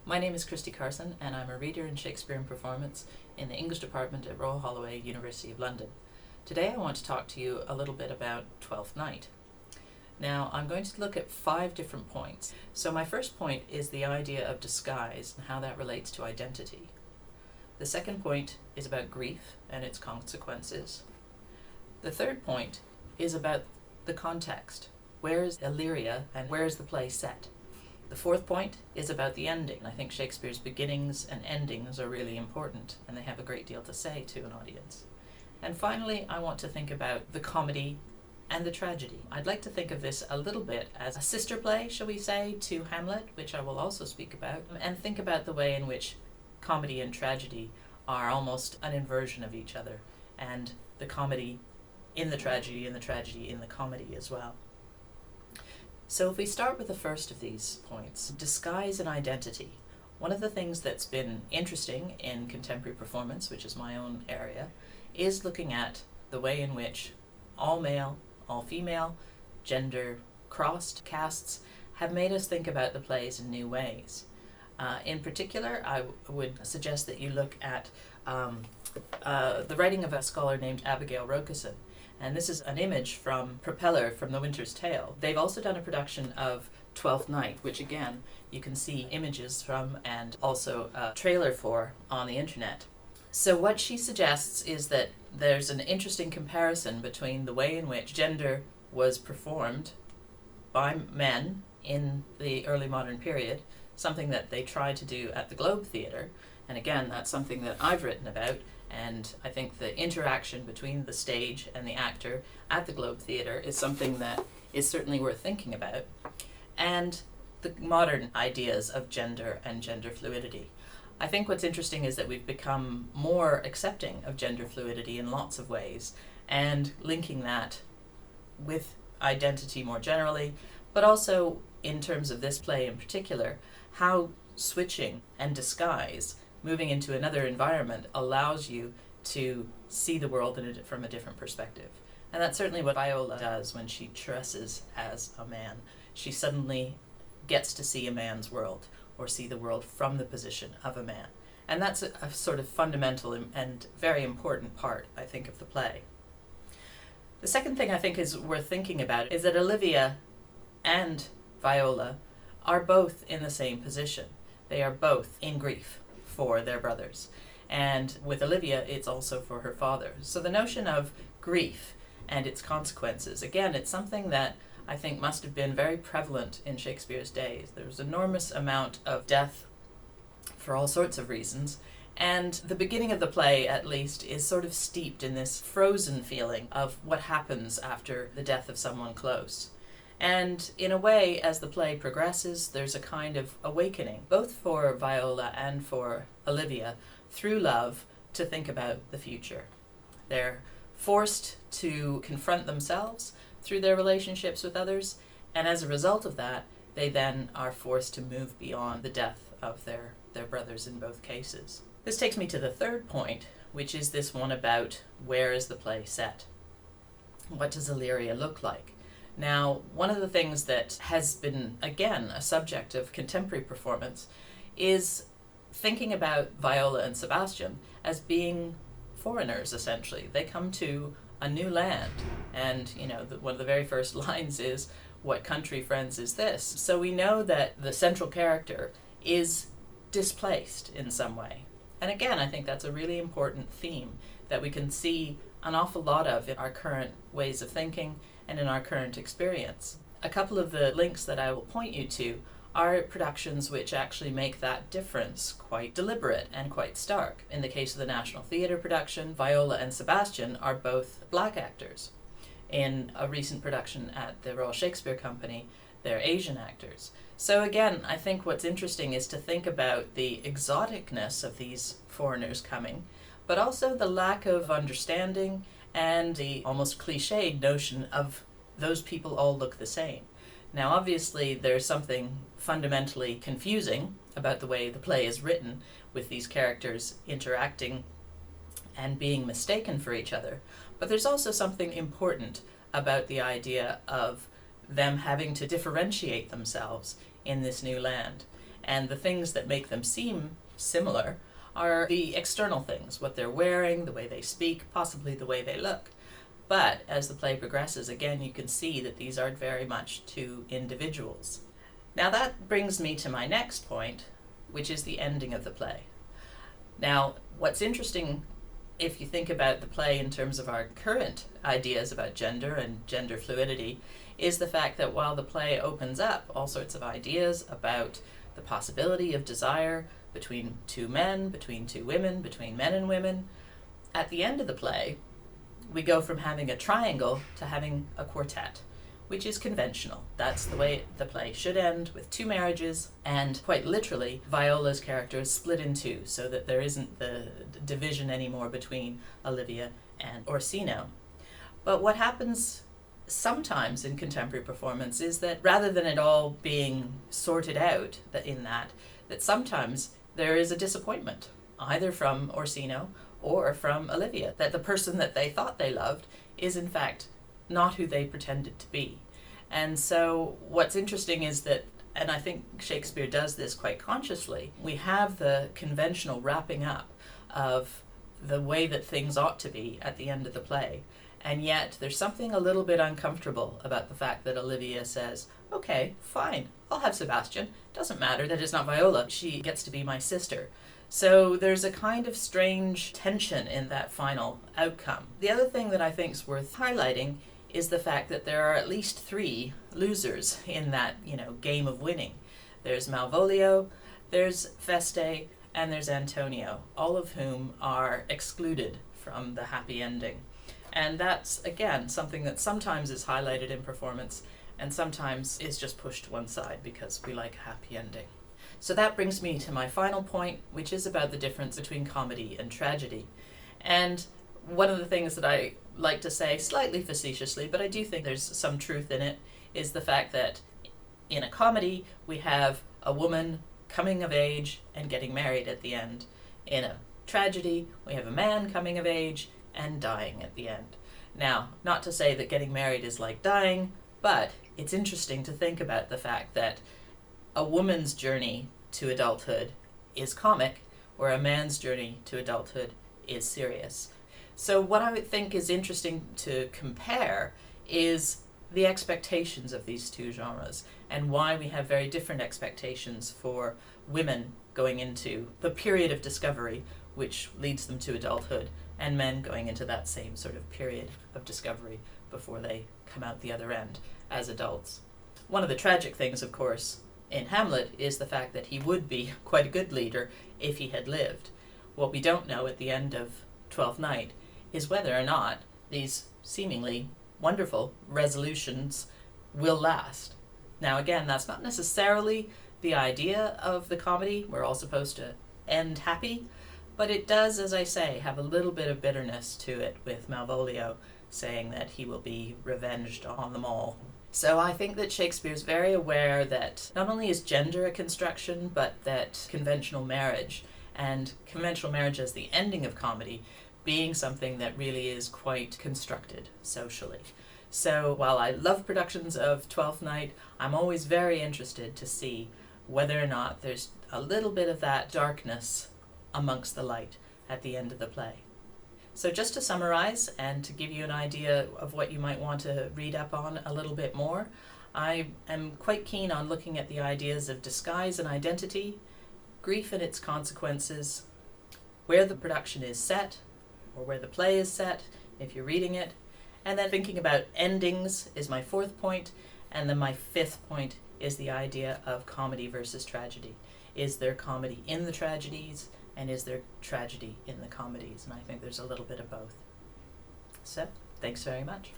My name is Christie Carson, and I'm a reader in Shakespeare and Performance in the English department at Royal Holloway, University of London. Today I want to talk to you a little bit about Twelfth Night. Now, I'm going to look at 5 different points. So my first point is the idea of disguise and how that relates to identity. The second point is about grief and its consequences. The third point is about the context. Where is Illyria and where is the play set? The fourth point is about the ending. I think Shakespeare's beginnings and endings are really important, and they have a great deal to say to an audience. And finally, I want to think about the comedy and the tragedy. I'd like to think of this a little bit as a sister play, shall we say, to Hamlet, which I will also speak about, and think about the way in which comedy and tragedy are almost an inversion of each other, and the comedy in the tragedy and the tragedy in the comedy as well. So if we start with the first of these points, disguise and identity. One of the things that's been interesting in contemporary performance, which is my own area, is looking at the way in which all male, all female, gender crossed casts have made us think about the plays in new ways. In particular, I would suggest that you look at the writing of a scholar named Abigail Rokeson. And this is an image from Propeller from The Winter's Tale. They've also done a production of Twelfth Night, which again, you can see images from and also a trailer for on the internet. So what she suggests is that there's an interesting comparison between the way in which gender was performed by men in the early modern period, something that they tried to do at the Globe Theatre. And again, that's something that I've written about. And I think the interaction between the stage and the actor at the Globe Theatre is something that is certainly worth thinking about. And the modern ideas of gender and gender fluidity. I think what's interesting is that we've become more accepting of gender fluidity in lots of ways, and linking that with identity more generally, but also in terms of this play in particular, how switching and disguise, moving into another environment, allows you to see the world from a different perspective. And that's certainly what Viola does when she dresses as a man. She suddenly gets to see a man's world, or see the world from the position of a man. And that's a sort of fundamental and very important part, I think, of the play. The second thing I think is worth thinking about is that Olivia and Viola are both in the same position. They are both in grief for their brothers. And with Olivia, it's also for her father. So the notion of grief and its consequences, again, it's something that I think must have been very prevalent in Shakespeare's days. There was an enormous amount of death for all sorts of reasons. And the beginning of the play, at least, is sort of steeped in this frozen feeling of what happens after the death of someone close. And in a way, as the play progresses, there's a kind of awakening, both for Viola and for Olivia, through love, to think about the future. They're forced to confront themselves through their relationships with others, and as a result of that, they then are forced to move beyond the death of their brothers in both cases. This takes me to the third point, which is this one about where is the play set? What does Illyria look like? Now, one of the things that has been, again, a subject of contemporary performance is thinking about Viola and Sebastian as being foreigners, essentially. They come to a new land, and, one of the very first lines is, "What country, friends, is this?" So we know that the central character is displaced in some way. And again, I think that's a really important theme that we can see an awful lot of in our current ways of thinking and in our current experience. A couple of the links that I will point you to are productions which actually make that difference quite deliberate and quite stark. In the case of the National Theatre production, Viola and Sebastian are both black actors. In a recent production at the Royal Shakespeare Company, they're Asian actors. So again, I think what's interesting is to think about the exoticness of these foreigners coming, but also the lack of understanding and the almost cliched notion of those people all look the same. Now, obviously, there's something fundamentally confusing about the way the play is written, with these characters interacting and being mistaken for each other. But there's also something important about the idea of them having to differentiate themselves in this new land. And the things that make them seem similar are the external things, what they're wearing, the way they speak, possibly the way they look. But as the play progresses, again, you can see that these are very much two individuals. Now that brings me to my next point, which is the ending of the play. Now, what's interesting, if you think about the play in terms of our current ideas about gender and gender fluidity, is the fact that while the play opens up all sorts of ideas about the possibility of desire between two men, between two women, between men and women, at the end of the play, we go from having a triangle to having a quartet, which is conventional. That's the way the play should end, with two marriages, and quite literally, Viola's character is split in two, so that there isn't the division anymore between Illyria and Orsino. But what happens sometimes in contemporary performance is that rather than it all being sorted out that sometimes there is a disappointment, either from Orsino or from Illyria, that the person that they thought they loved is in fact not who they pretended to be. And so what's interesting is that, and I think Shakespeare does this quite consciously, we have the conventional wrapping up of the way that things ought to be at the end of the play. And yet there's something a little bit uncomfortable about the fact that Illyria says, okay, fine, I'll have Sebastian. Doesn't matter that it's not Viola. She gets to be my sister. So there's a kind of strange tension in that final outcome. The other thing that I think is worth highlighting is the fact that there are at least three losers in that, game of winning. There's Malvolio, there's Feste, and there's Antonio, all of whom are excluded from the happy ending. And that's, again, something that sometimes is highlighted in performance and sometimes is just pushed to one side because we like a happy ending. So that brings me to my final point, which is about the difference between comedy and tragedy. And one of the things that I like to say, slightly facetiously, but I do think there's some truth in it, is the fact that in a comedy we have a woman coming of age and getting married at the end. In a tragedy we have a man coming of age and dying at the end. Now, not to say that getting married is like dying, but it's interesting to think about the fact that a woman's journey to adulthood is comic, where a man's journey to adulthood is serious. So what I would think is interesting to compare is the expectations of these two genres and why we have very different expectations for women going into the period of discovery which leads them to adulthood, and men going into that same sort of period of discovery before they come out the other end as adults. One of the tragic things, of course, in Hamlet is the fact that he would be quite a good leader if he had lived. What we don't know at the end of Twelfth Night is whether or not these seemingly wonderful resolutions will last. Now again, that's not necessarily the idea of the comedy. We're all supposed to end happy, but it does, as I say, have a little bit of bitterness to it, with Malvolio saying that he will be revenged on them all. So I think that Shakespeare's very aware that not only is gender a construction, but that conventional marriage, and conventional marriage as the ending of comedy, being something that really is quite constructed socially. So while I love productions of Twelfth Night, I'm always very interested to see whether or not there's a little bit of that darkness amongst the light at the end of the play. So just to summarize and to give you an idea of what you might want to read up on a little bit more, I am quite keen on looking at the ideas of disguise and identity, grief and its consequences, where the production is set, or where the play is set if you're reading it, and then thinking about endings is my fourth point, and then my fifth point is the idea of comedy versus tragedy. Is there comedy in the tragedies, and is there tragedy in the comedies? And I think there's a little bit of both. So, thanks very much.